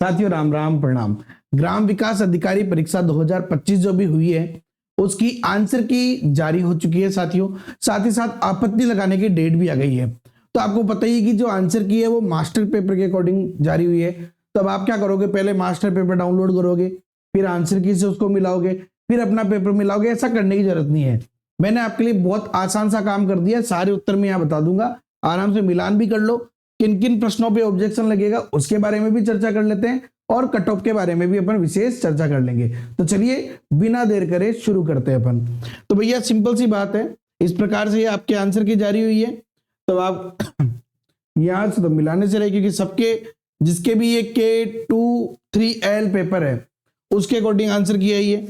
साथियों राम राम प्रणाम। ग्राम विकास अधिकारी परीक्षा 2025 जो भी हुई है उसकी आंसर की जारी हो चुकी है साथियों। साथ ही साथ आपत्ति लगाने की डेट भी आ गई है। तो आपको पता ही है कि जो आंसर की है वो मास्टर पेपर के अकॉर्डिंग जारी हुई है। तो अब आप क्या करोगे, पहले मास्टर पेपर डाउनलोड करोगे, फिर आंसर की से उसको मिलाओगे, फिर अपना पेपर मिलाओगे। ऐसा करने की जरूरत नहीं है। मैंने आपके लिए बहुत आसान सा काम कर दिया। सारे उत्तर मैं यहाँ बता दूंगा, आराम से मिलान भी कर लो। किन किन प्रश्नों पे ऑब्जेक्शन लगेगा उसके बारे में भी चर्चा कर लेते हैं और कट ऑफ के बारे में भी अपन विशेष चर्चा कर लेंगे। तो चलिए बिना देर करे शुरू करते हैं अपन। तो भैया सिंपल सी बात है, इस प्रकार से ये आपके आंसर की जारी हुई है। तो आप यहां से तो मिलाने से रहे, क्योंकि सबके जिसके भी ये K23L पेपर है उसके अकॉर्डिंग आंसर किया ही है,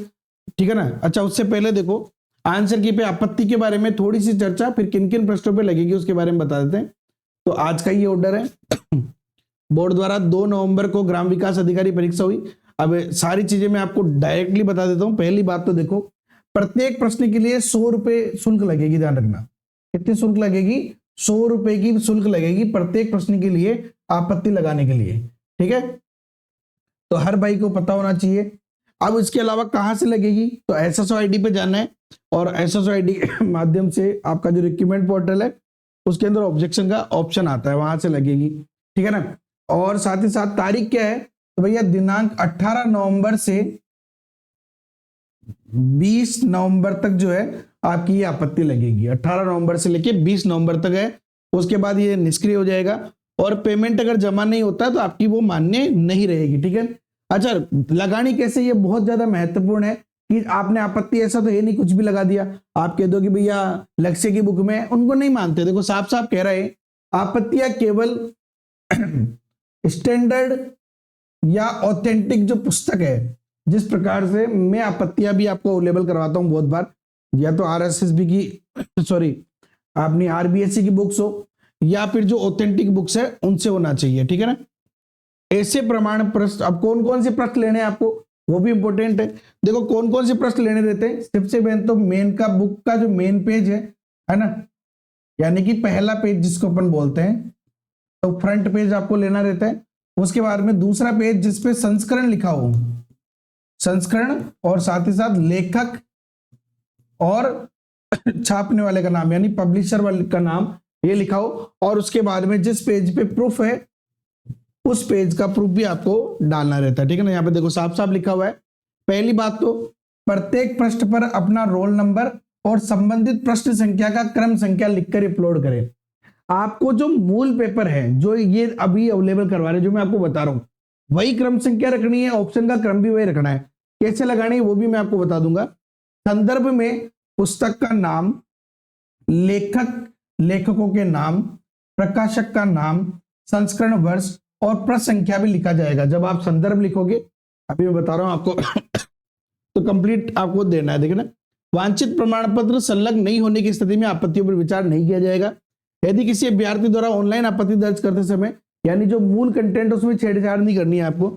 ठीक है ना। अच्छा, उससे पहले देखो आंसर की पे आपत्ति के बारे में थोड़ी सी चर्चा, फिर किन किन प्रश्नों पे लगेगी उसके बारे में बता देते हैं। तो आज का ये ऑर्डर है। बोर्ड द्वारा 2 नवंबर को ग्राम विकास अधिकारी परीक्षा हुई। अब सारी चीजें मैं आपको डायरेक्टली बता देता हूं। पहली बात तो देखो, प्रत्येक प्रश्न के लिए 100 रुपए शुल्क लगेगी। ध्यान रखना, कितनी शुल्क लगेगी? 100 रुपए की शुल्क लगेगी प्रत्येक प्रश्न के लिए आपत्ति लगाने के लिए, ठीक है। तो हर भाई को पता होना चाहिए। अब इसके अलावा कहां से लगेगी, तो SSO ID पे जाना है और SSO ID के माध्यम से आपका जो रिक्रूटमेंट पोर्टल है उसके अंदर ऑब्जेक्शन का ऑप्शन आता है, वहां से लगेगी, ठीक है ना। और साथ ही साथ तारीख क्या है, तो भैया दिनांक 18 नवंबर से 20 नवंबर तक जो है आपकी ये आपत्ति लगेगी। 18 नवंबर से लेके 20 नवंबर तक है, उसके बाद ये निष्क्रिय हो जाएगा और पेमेंट अगर जमा नहीं होता है तो आपकी वो मान्य नहीं रहेगी, ठीक है। अच्छा, लगानी कैसे, ये बहुत ज्यादा महत्वपूर्ण है कि आपने आपत्ति ऐसा तो है नहीं कुछ भी लगा दिया। आप कह दो कि भैया लक्ष्य की बुक में, उनको नहीं मानते। देखो साफ साफ कह रहे हैं, आपत्तियां केवल स्टैंडर्ड या ऑथेंटिक जो पुस्तक है, जिस प्रकार से मैं आपत्तियां भी आपको अवेलेबल करवाता हूं बहुत बार, या तो RSSB की सॉरी अपनी RBSC की बुक्स हो या फिर जो ऑथेंटिक बुक्स है उनसे होना चाहिए, ठीक है ना। ऐसे प्रमाण प्रश्न, अब कौन कौन से प्रश्न लेने हैं आपको वो भी इंपॉर्टेंट है। देखो कौन कौन से प्रश्न लेने रहते हैं। सबसे पहले तो मेन का बुक का जो मेन पेज है ना, यानी कि पहला पेज जिसको अपन बोलते हैं, तो फ्रंट पेज आपको लेना रहता है। उसके बाद में दूसरा पेज जिसपे संस्करण लिखा हो, संस्करण और साथ ही साथ लेखक और छापने वाले का नाम यानी पब्लिशर वाले का नाम ये लिखा हो। और उसके बाद में जिस पेज पे प्रूफ है उस पेज का प्रूफ भी आपको डालना रहता है, ठीक है ना। यहाँ पे देखो साफ साफ लिखा हुआ है। पहली बात तो प्रत्येक पृष्ठ पर अपना रोल नंबर और संबंधित पृष्ठ संख्या का क्रम संख्या लिखकर अपलोड करें। आपको जो मूल पेपर है जो ये अभी अवेलेबल करवा रहे हैं, जो मैं आपको बता रहा हूं, वही क्रम संख्या रखनी है, ऑप्शन का क्रम भी वही रखना है। कैसे लगानी है वो भी मैं आपको बता दूंगा। संदर्भ में पुस्तक का नाम, लेखकों के नाम, प्रकाशक का नाम, संस्करण वर्ष और पृष्ठ संख्या भी लिखा जाएगा। जब आप संदर्भ लिखोगे, अभी मैं बता रहा हूं आपको तो कंप्लीट आपको देना है, देखना। वांछित प्रमाण पत्र संलग्न नहीं होने की स्थिति में आपत्तियों पर विचार नहीं किया जाएगा। यदि किसी अभ्यर्थी द्वारा ऑनलाइन आपत्ति दर्ज करते समय यानी जो मूल कंटेंट उसमें छेड़छाड़ नहीं करनी है आपको,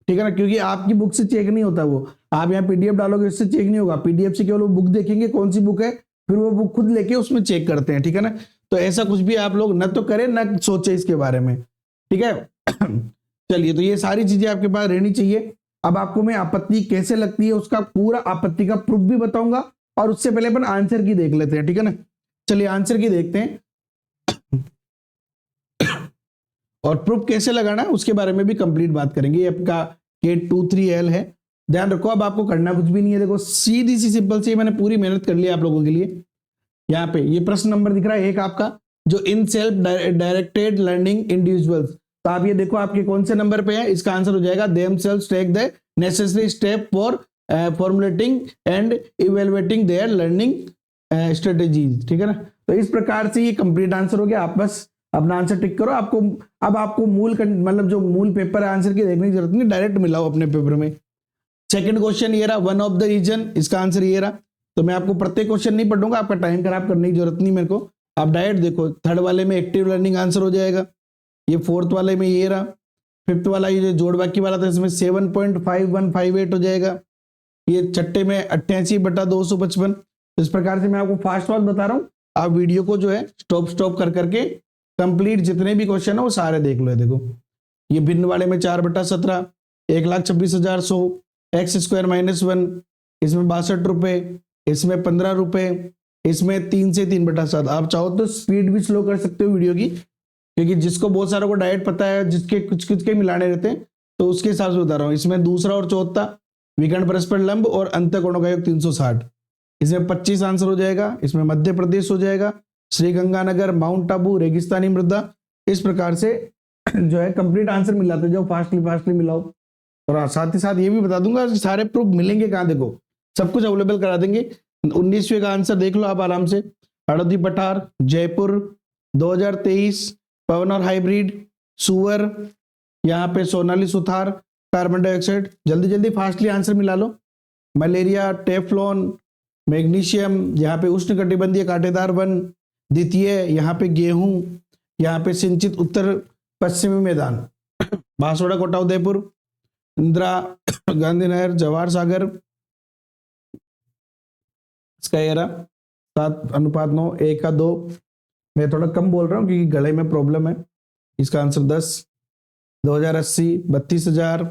ठीक है ना, क्योंकि आपकी बुक से चेक नहीं होता वो। आप यहाँ PDF डालोगे इससे चेक नहीं होगा। PDF से केवल वो बुक देखेंगे कौन सी बुक है, फिर वो बुक खुद लेके उसमें चेक करते हैं, ठीक है ना। तो ऐसा कुछ भी आप लोग न तो करें न सोचे इसके बारे में, ठीक है। चलिए, तो ये सारी चीजें आपके पास रहनी चाहिए। अब आपको मैं आपत्ति कैसे लगती है उसका पूरा आपत्ति का प्रूफ भी बताऊंगा, और उससे पहले अपन आंसर की देख लेते हैं, ठीक है ना। चलिए आंसर की देखते हैं और प्रूफ कैसे लगाना है उसके बारे में भी कंप्लीट बात करेंगे। ये आपका K23L है, ध्यान रखो। अब आपको करना कुछ भी नहीं है। देखो सीधी सी सिंपल सी मैंने पूरी मेहनत कर ली आप लोगों के लिए। यहाँ पे ये प्रश्न नंबर दिख रहा है 1 आपका, जो in self directed learning individuals. तो आप ये देखो आपके कौन से नंबर पे है, इसका आंसर हो जाएगा themselves take the necessary step for formulating and evaluating their learning strategies, ठीक है ना। तो इस प्रकार से ये कंप्लीट आंसर हो गया। आप बस अपना आंसर टिक करो। आपको अब आपको मतलब जो मूल पेपर है आंसर की देखने की जरूरत नहीं, डायरेक्ट मिलाओ अपने पेपर में। सेकंड क्वेश्चन ये रहा, वन ऑफ द रीजन, इसका आंसर ये रहा। तो मैं आपको प्रत्येक क्वेश्चन नहीं पढ़ूंगा, आपका टाइम खराब करने की जरूरत नहीं मेरे को। आप डायरेक्ट देखो, थर्ड वाले में एक्टिव लर्निंग आंसर हो जाएगा, ये फोर्थ वाले में ये रहा, फिफ्थ वाला ये जो जोड़ बाकी वाला था इसमें 7.5158 हो जाएगा, ये छठे में 88/255। इस प्रकार से मैं आपको फास्ट फास्ट बता रहा हूँ। आप वीडियो को जो है स्टॉप कर करके कंप्लीट जितने भी क्वेश्चन है वो सारे देख लो। देखो ये भिन्न वाले में 4/17, 1,26,100, एक्स स्क्वायर -1, इसमें 62 रुपए, इसमें 15 रुपए, इसमें 3 से 3/7। आप चाहो तो स्पीड भी स्लो कर सकते हो वीडियो की, क्योंकि जिसको बहुत सारों को डायरेक्ट पता है, जिसके कुछ कुछ के मिलाने रहते हैं, तो उसके हिसाब से बता रहा हूँ। इसमें दूसरा और चौथा, विकर्ण परस्पर लंब और अंतःकोणों का योग 360, इसमें 25 आंसर हो जाएगा। इसमें मध्य प्रदेश हो जाएगा, श्री गंगानगर, माउंट आबू, रेगिस्तानी मृदा। इस प्रकार से जो है कंप्लीट आंसर मिलाते जाओ, फास्टली फास्टली मिलाओ। और साथ ही साथ ये भी बता दूंगा सारे प्रूफ मिलेंगे कहाँ, देखो सब कुछ अवेलेबल करा देंगे। 19वीं का आंसर देख लो आप आराम से। हड़ौती पठार, जयपुर, 2023, पवन और हाइब्रिड, सुअर, यहाँ पे सोनाली सुथार, कार्बन डाइऑक्साइड। जल्दी जल्दी फास्टली आंसर मिला लो। मलेरिया, टेफ्लॉन, मैग्नीशियम, यहाँ पे उष्णकटिबंधीय कांटेदार वन। द्वितीय यहाँ पे गेहूं, यहाँ पे सिंचित उत्तर पश्चिमी मैदान, बांसवाड़ा, कोटा, उदयपुर, इंदिरा गांधीनगर, जवाहर सागर, स्कायरा। 7:9, 1:2। मैं थोड़ा कम बोल रहा हूँ क्योंकि गले में प्रॉब्लम है। इसका आंसर 10, 2080, 32,000,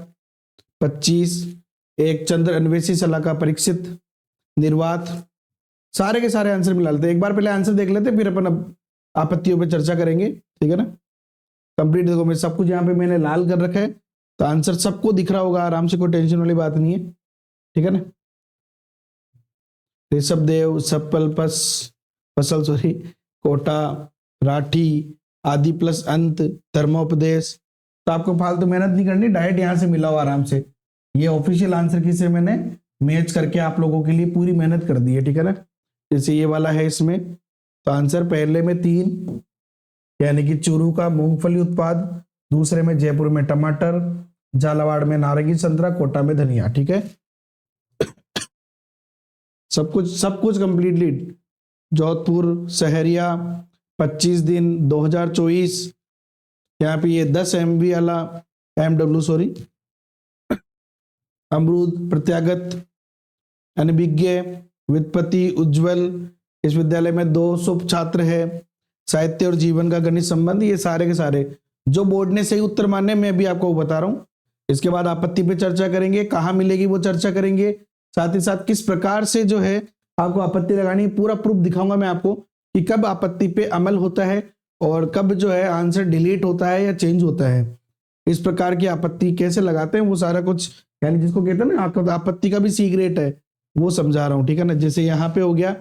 25, एक चंद्र अन्वेषी सलाका परीक्षित, निर्वात। सारे के सारे आंसर मिला लेते हैं। एक बार पहले आंसर देख लेते, फिर अपन अब आपत्तियों पे चर्चा करेंगे, ठीक है ना। कंप्लीट देखो, मैं सब कुछ यहाँ पे मैंने लाल कर रखा है, तो आंसर सबको दिख रहा होगा आराम से, कोई टेंशन वाली बात नहीं है, ठीक है ना। ऋषभ देव, सप्पलपस फसल सॉरी, कोटा, राठी, आदि प्लस अंत, धर्मोपदेश। तो आपको फालतू मेहनत नहीं करनी, डायरेक्ट यहाँ से मिलाओ आराम से। ये ऑफिशियल आंसर की से मैंने मैच करके आप लोगों के लिए पूरी मेहनत कर दी है, ठीक है ना। जैसे ये वाला है, इसमें तो आंसर पहले में 3, यानी कि चूरू का मूंगफली उत्पाद, दूसरे में जयपुर में टमाटर, झालावाड़ में नारंगी संतरा, कोटा में धनिया, ठीक है। सब कुछ कंप्लीटली। जोधपुर, सहरिया, 25 दिन, 2024। यहाँ पे ये 10 MB वाला MW सॉरी, अमरूद, प्रत्यागत, अनभिज्ञ, व्युत्पत्ति, उज्जवल। इस विद्यालय में 200 छात्र है। साहित्य और जीवन का गणित संबंध। ये सारे के सारे जो बोर्ड ने सही उत्तर माने, मैं भी आपको बता रहा हूँ। इसके बाद आपत्ति पे चर्चा करेंगे, कहाँ मिलेगी वो चर्चा करेंगे, साथ ही साथ किस प्रकार से जो है आपको आपत्ति लगानी, पूरा प्रूफ दिखाऊंगा मैं आपको कि कब आपत्ति पे अमल होता है और कब जो है आंसर डिलीट होता है या चेंज होता है। इस प्रकार की आपत्ति कैसे लगाते हैं वो सारा कुछ, यानी जिसको कहते हैं ना आपत्ति का भी सीक्रेट है, वो समझा रहा हूँ, ठीक है ना। जैसे यहाँ पे हो गया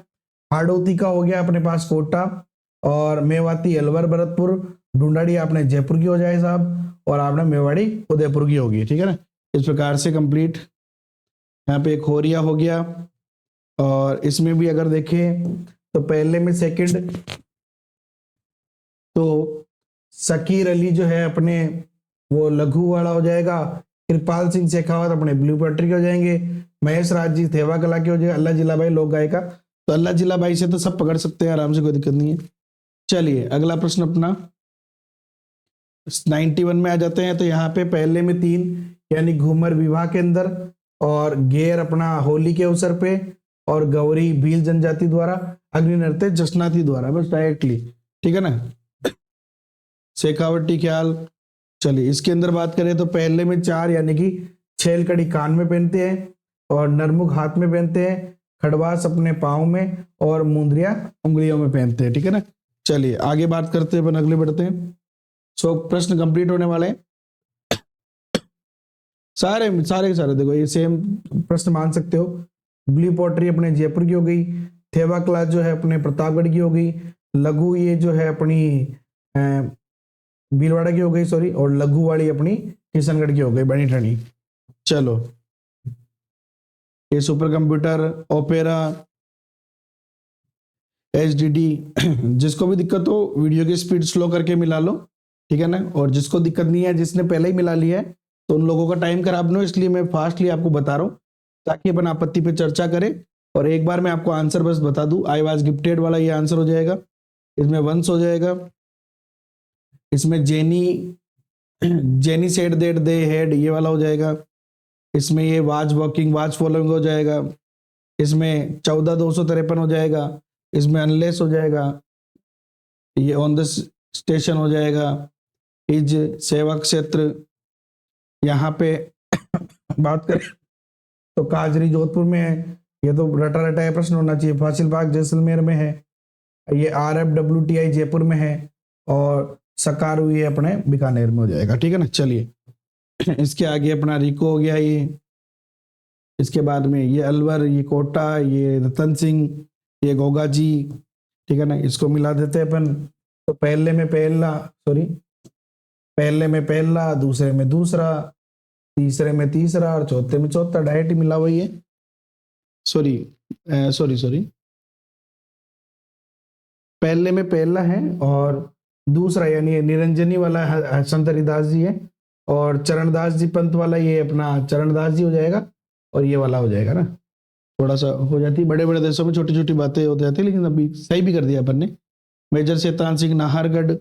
हाड़ौती का, हो गया अपने पास कोटा, और मेवाती अलवर भरतपुर, ढूंढाड़ी आपने जयपुर की हो जाए साहब, और आपने मेवाड़ी उदयपुर की होगी, ठीक है ना। इस प्रकार से कंप्लीट। यहाँ पे खोरिया हो गया, और इसमें भी अगर देखें तो पहले में सेकंड तो शकीर अली जो है अपने वो लघु वाला हो जाएगा, कृपाल सिंह शेखावत अपने ब्लू पट्री के हो जाएंगे, महेश राज जी थेवा कला के हो जाएगा, अल्लाह जिला भाई लोक गायिका। तो अल्लाह जिला भाई से तो सब पकड़ सकते हैं आराम से, कोई दिक्कत नहीं है। चलिए अगला प्रश्न अपना 91 में आ जाते हैं। तो यहाँ पे पहले में 3, यानी घूमर विवाह के अंदर, और गेर अपना होली के अवसर पे, और गौरी भील जनजाति द्वारा, अग्नि नृत्य जसनाती द्वारा, बस डायरेक्टली, ठीक है ना। शेखावटी ख्याल। चलिए इसके अंदर बात करें तो पहले में 4, यानी कि छेल कड़ी कान में पहनते हैं, और नरमुख हाथ में पहनते हैं, खड़वास अपने पाँव में, और मुंदरिया उंगलियों में पहनते हैं, ठीक है ना। चलिए आगे बात करते हैं, अपन अगले बढ़ते हैं। सो प्रश्न कंप्लीट होने वाले हैं सारे के सारे। देखो ये सेम प्रश्न मान सकते हो। ब्लू पॉटरी अपने जयपुर की हो गई, थेवा क्लास जो है अपने प्रतापगढ़ की हो गई, लघु ये जो है अपनी भीलवाड़ा की हो गई सॉरी, और लघु वाली अपनी किशनगढ़ की हो गई, बनी ठनी। चलो ये सुपर कंप्यूटर, ओपेरा, HDD, जिसको भी दिक्कत हो वीडियो की स्पीड स्लो करके मिला लो, ठीक है ना। और जिसको दिक्कत नहीं है, जिसने पहले ही मिला लिया है, तो उन लोगों का टाइम खराब ना हो, इसलिए मैं फास्टली आपको बता रहा हूँ ताकि अपन आपत्ति पे चर्चा करें। और एक बार मैं आपको आंसर बस बता दूं, आई वाज गिफ्टेड वाला ये आंसर हो जाएगा, इसमें वंश हो जाएगा, इसमें jenny said that they had ये वाला हो जाएगा, इसमें ये वाच वॉकिंग वाच फॉलोइंग हो जाएगा, इसमें 14,253 हो जाएगा, इसमें अनलेस हो जाएगा, ये ऑन द स्टेशन हो जाएगा, इज सेवा क्षेत्र, यहाँ पे बात करें तो काजरी जोधपुर में है, ये तो रटा रटा प्रश्न होना चाहिए। फासिल बाग जैसलमेर में है, ये RFWTI जयपुर में है, और सकारू ये अपने बीकानेर में हो जाएगा। ठीक है ना, चलिए इसके आगे अपना रिको हो गया ये, इसके बाद में ये अलवर, ये कोटा, ये रतन सिंह, ये गोगा जी। ठीक है ना, इसको मिला देते हैं अपन। तो पहले में पहला, दूसरे में दूसरा, तीसरे में तीसरा और चौथे में चौथा, डायरेक्ट ही मिला हुआ है। सॉरी, पहले में पहला है और दूसरा यानी निरंजनी वाला संत हरिदास जी है, और चरणदास जी पंत वाला ये अपना चरणदास जी हो जाएगा, और ये वाला हो जाएगा ना। थोड़ा सा हो जाती है, बड़े बड़े देशों में छोटी छोटी बातें हो जाती है, लेकिन अभी सही भी कर दिया अपन ने। मेजर शैतान सिंह नाहरगढ़,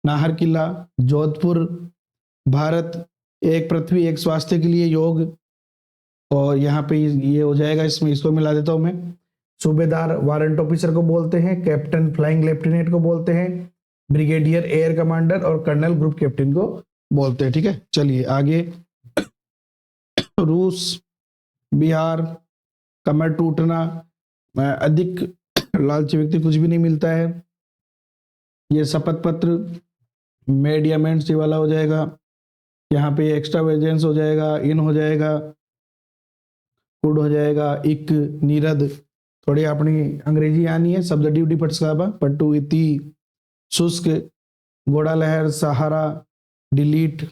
नाहर किला, जोधपुर, भारत, एक पृथ्वी एक स्वास्थ्य के लिए योग, और यहाँ पे ये हो जाएगा, इसमें इसको मिला देता हूँ मैं। सूबेदार वारंट ऑफिसर को बोलते हैं, कैप्टन फ्लाइंग लेफ्टिनेंट को बोलते हैं, ब्रिगेडियर एयर कमांडर और कर्नल ग्रुप कैप्टन को बोलते हैं। ठीक है, चलिए आगे। रूस, बिहार, कमर टूटना, अधिक लालची व्यक्ति कुछ भी नहीं मिलता है, ये शपथ पत्र, मेडियामेंट्स ये वाला हो जाएगा, यहाँ पे एक्स्ट्रा वेजेंस हो जाएगा, इन हो जाएगा, फूड हो जाएगा, इक, नीरद, थोड़ी अपनी अंग्रेजी आनी है, शब्द ड्यूटी पटसाबा, पट्टू, इति, शुष्क, घोड़ा लहर, सहारा, डिलीट,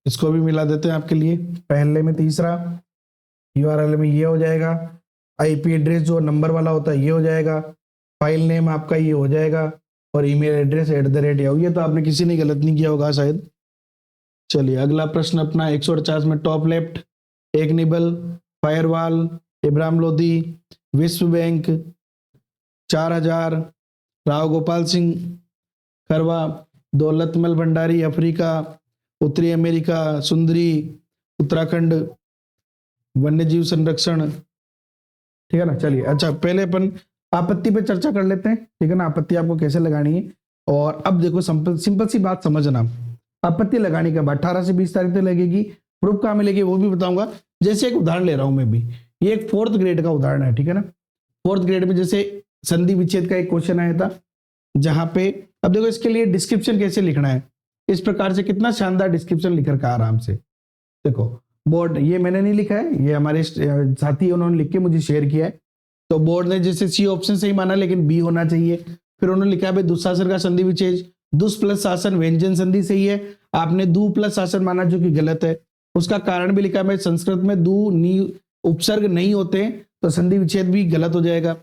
इसको भी मिला देते हैं आपके लिए। पहले में तीसरा, URL में ये हो जाएगा, IP एड्रेस जो नंबर वाला होता है ये हो जाएगा, फाइल नेम आपका ये हो जाएगा, और ईमेल एड्रेस @yahoo। ये तो आपने किसी ने गलत नहीं किया होगा शायद। चलिए अगला प्रश्न अपना 148 में टॉप लेफ्ट, एक निबल, फायरवॉल, इब्राहिम लोधी, विश्व बैंक, 4000, राव गोपाल सिंह खरवा, दौलतमल भंडारी, अफ्रीका, उत्तरी अमेरिका, सुंदरी, उत्तराखंड, वन्यजीव संरक्षण। ठीक है ना, चलिए अच्छा पहले अपन आपत्ति पे चर्चा कर लेते हैं। ठीक है ना, आपत्ति आपको कैसे लगानी है। और अब देखो सिंपल सी बात समझना, आपत्ति लगाने के बाद 18 से 20 तारीख तक लगेगी, प्रूफ कहाँ मिलेगी वो भी बताऊंगा। जैसे एक उदाहरण ले रहा हूं मैं भी, ये एक 4th ग्रेड का उदाहरण है। ठीक है ना, 4th ग्रेड में जैसे संधि विच्छेद का एक क्वेश्चन आया था, जहां पे अब देखो इसके लिए डिस्क्रिप्शन कैसे लिखना है, इस प्रकार से कितना शानदार डिस्क्रिप्शन लिख रखा है आराम से। देखो बोर्ड, ये मैंने नहीं लिखा है, ये हमारे साथी उन्होंने लिख के मुझे शेयर किया है। तो बोर्ड ने जैसे C ऑप्शन सही माना, लेकिन B होना चाहिए। फिर उन्होंने लिखा है दुशासन का संधि विच्छेद, दुष् प्लस शासन व्यंजन संधि सही है, आपने दु प्लस शासन माना जो कि गलत है। उसका कारण भी लिखा है, संस्कृत में दु नी उपसर्ग नहीं होते, तो संधि विच्छेद भी गलत हो जाएगा।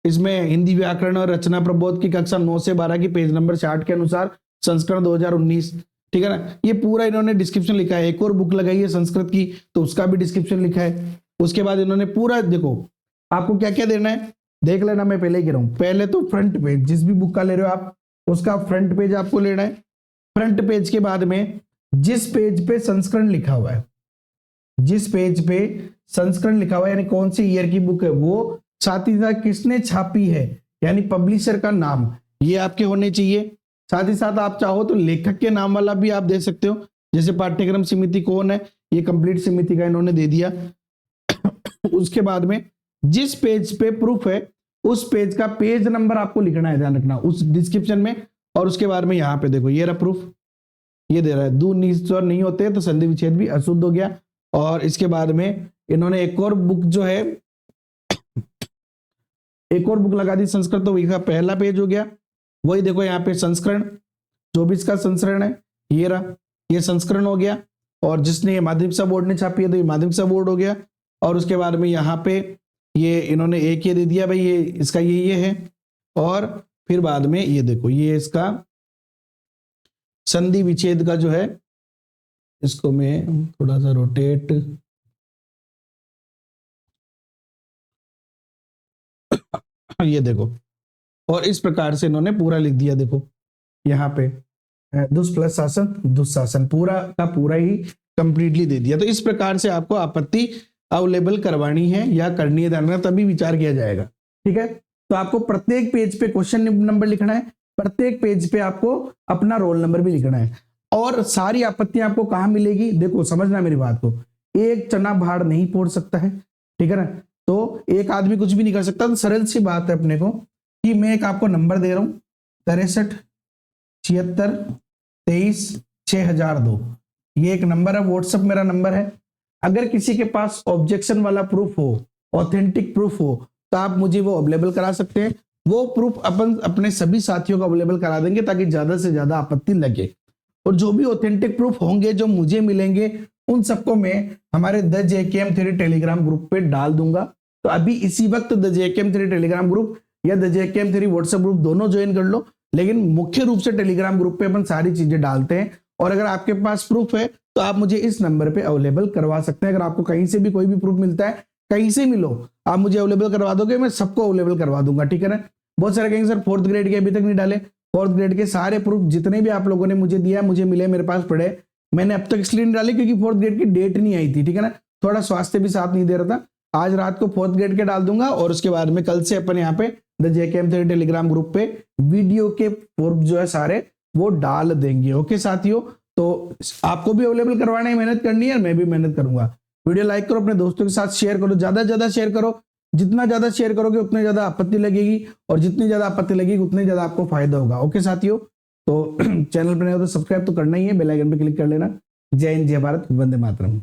इसमें हिंदी व्याकरण और रचना प्रबोध की कक्षा 9 से 12 की पेज नंबर 60 के अनुसार संस्करण 2019। ठीक है ना, ये पूरा इन्होंने डिस्क्रिप्शन लिखा है। एक और बुक लगाई है संस्कृत की, तो उसका भी डिस्क्रिप्शन लिखा है। उसके बाद इन्होंने पूरा, देखो आपको क्या क्या देना है देख लेना, मैं पहले ही कह रहा हूं। पहले तो फ्रंट पेज, जिस भी बुक का ले रहे हो आप, उसका फ्रंट पेज आपको लेना है। फ्रंट पेज के बाद में जिस पेज पे संस्करण लिखा हुआ है, जिस पेज पे संस्करण लिखा हुआ है यानी कौन सी ईयर की बुक है वो, साथ ही साथ किसने छापी है यानी पब्लिशर का नाम, ये आपके होने चाहिए। साथ ही साथ आप चाहो तो लेखक के नाम वाला भी आप दे सकते हो, जैसे पाठ्यक्रम समिति कौन है, ये कंप्लीट समिति का इन्होंने दे दिया। उसके बाद में जिस पेज पे प्रूफ है उस पेज का पेज नंबर आपको लिखना है, ध्यान रखना उस डिस्क्रिप्शन में। और उसके बाद में यहाँ पे देखो ये रहा प्रूफ, ये दे रहा है दो स्वर नहीं होते तो संधि विच्छेद भी अशुद्ध हो गया। और इसके बाद में इन्होंने एक और बुक जो है, एक और बुक लगा दी संस्कृत, तो इसका पहला पेज हो गया। वही देखो यहाँ पे संस्करण 24 का संस्करण है, ये रहा, ये संस्करण हो गया। और जिसने माध्यमिक शिक्षा बोर्ड ने छापी है तो ये माध्यमिक शिक्षा बोर्ड हो गया। और उसके बाद में यहाँ पे ये इन्होंने एक ये दे दिया भाई, ये इसका ये है। और फिर बाद में ये देखो ये इसका संधि विच्छेद का जो है, इसको मैं थोड़ा सा रोटेट, ये देखो, और इस प्रकार से इन्होंने पूरा लिख दिया। देखो यहाँ पे दुष् प्लस शासन दुशासन पूरा का पूरा ही कंप्लीटली दे दिया। तो इस प्रकार से आपको आपत्ति अवेलेबल करवानी है या करनी है, ध्यान तभी विचार किया जाएगा। ठीक है, तो आपको प्रत्येक पेज पे क्वेश्चन नंबर लिखना है, प्रत्येक पेज पे आपको अपना रोल नंबर भी लिखना है। और सारी आपत्तियां आपको कहां मिलेगी, देखो समझना मेरी बात को, एक चना भाड़ नहीं फोड़ सकता है, ठीक है ना। तो एक आदमी कुछ भी नहीं कर सकता। तो सरल सी बात है अपने को कि मैं एक आपको नंबर दे रहा हूं 6376236002। ये एक नंबर है, व्हाट्सएप मेरा नंबर है। अगर किसी के पास ऑब्जेक्शन वाला प्रूफ हो, ऑथेंटिक प्रूफ हो, तो आप मुझे वो अवेलेबल करा सकते हैं। वो प्रूफ अपन अपने सभी साथियों को अवेलेबल करा देंगे ताकि ज्यादा से ज्यादा आपत्ति लगे। और जो भी ऑथेंटिक प्रूफ होंगे जो मुझे मिलेंगे उन सबको मैं हमारे the JKM theory Telegram group पे डाल दूंगा। तो अभी इसी वक्त the JKM theory Telegram group या the JKM theory WhatsApp group दोनों ज्वाइन कर लो, लेकिन मुख्य रूप से टेलीग्राम ग्रुप पे अपन सारी चीजें डालते हैं। और अगर आपके पास प्रूफ है तो आप मुझे इस नंबर पे अवेलेबल करवा सकते हैं। अगर आपको कहीं से भी कोई भी प्रूफ मिलता है, कहीं से मिलो, आप मुझे अवेलेबल करवा दोगे, मैं सबको अवेलेबल करवा दूंगा, ठीक है ना। बहुत सारे कहेंगे सर 4th ग्रेड के अभी तक नहीं डाले। 4th ग्रेड के सारे प्रूफ जितने भी आप लोगों ने मुझे दिया, मुझे मिले, मेरे पास पड़े। मैंने अब तक इसलिए नहीं डाले क्योंकि 4th ग्रेड की डेट नहीं आई थी, ठीक है ना। थोड़ा स्वास्थ्य भी साथ नहीं दे रहा था। आज रात को 4th ग्रेड के डाल दूंगा और उसके बाद में कल से अपन यहाँ पे the JKM theory Telegram group पे वीडियो के प्रूफ जो है सारे वो डाल देंगे। ओके साथियों, तो आपको भी अवेलेबल करवाने है, मेहनत करनी है, मैं भी मेहनत करूंगा। वीडियो लाइक करो, अपने दोस्तों के साथ शेयर करो, ज्यादा से ज्यादा शेयर करो। जितना ज्यादा शेयर करोगे उतने ज्यादा आपत्ति लगेगी, और जितनी ज्यादा आपत्ति लगेगी उतने ज्यादा आपको फायदा होगा। ओके साथियों, तो चैनल पर नहीं हो तो सब्सक्राइब तो करना ही है, बेल आइकन पे क्लिक कर लेना। जय हिंद, जय भारत, वंदे मातरम।